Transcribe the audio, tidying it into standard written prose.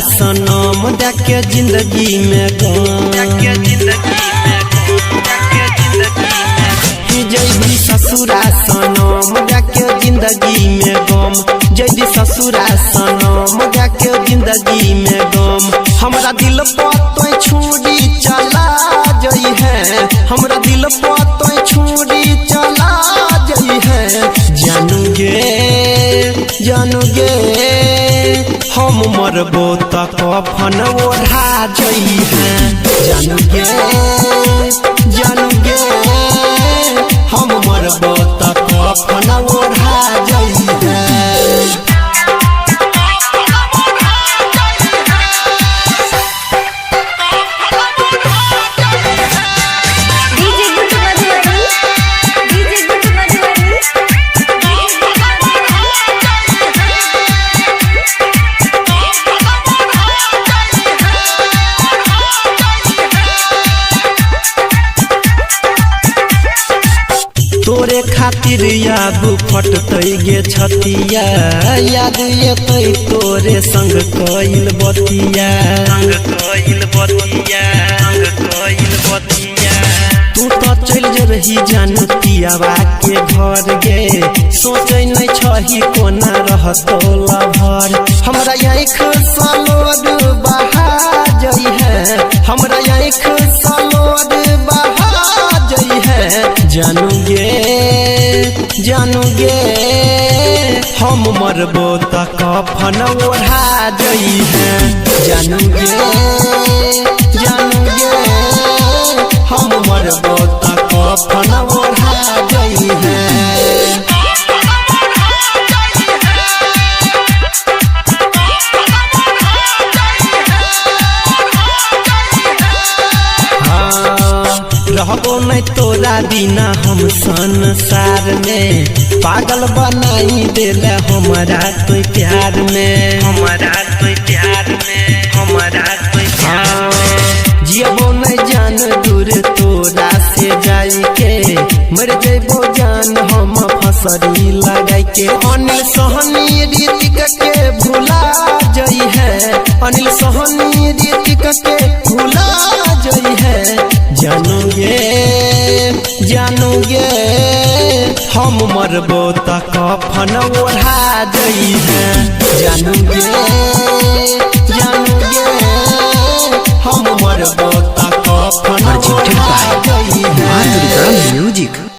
सनम देखे जिंदगी में जैदी ससुरा सनम देखे जिंदगी में गम जैदी ससुरा सनम देखे जिंदगी में गम हमरा दिल पर तो छुरी चला जई है हमरा दिल पर तो छुरी चला जई है जानू गे हम मरबो त कफन ओढ़ा जई है जानू गे हम मरबो त कफन ओढ़ा जई है तोरे खातिर याद फटतै गे छतिया याद एतै तोरे संग कइल बतिया तू तो चल जबही जानू पियावा के घर गे सोचै नै छही कोना रहतो लभर हमरा आँख सलोड बहा जई है हमरा आँख सलोड बहा जई है जानू गे हम मरबो त कफन ओढ़ा जई है जानू गे हम मरबो त कफन ओढ़ा जई है रहबो नहीं तोरा बिना हम संसार में पागल बनाई देला हमारा तो प्यार में जियबो नहीं जान दूर तोरा से जाई के मर जइबो जान हम फसरी लगाई के अनिल सोहनी रीतिक के भुला जई है अनिल सोहनी रीतिक के भुला जई है जानू गे हम मरबो त कफन ओढ़ा जई है जानू गे हम मरबो त कफन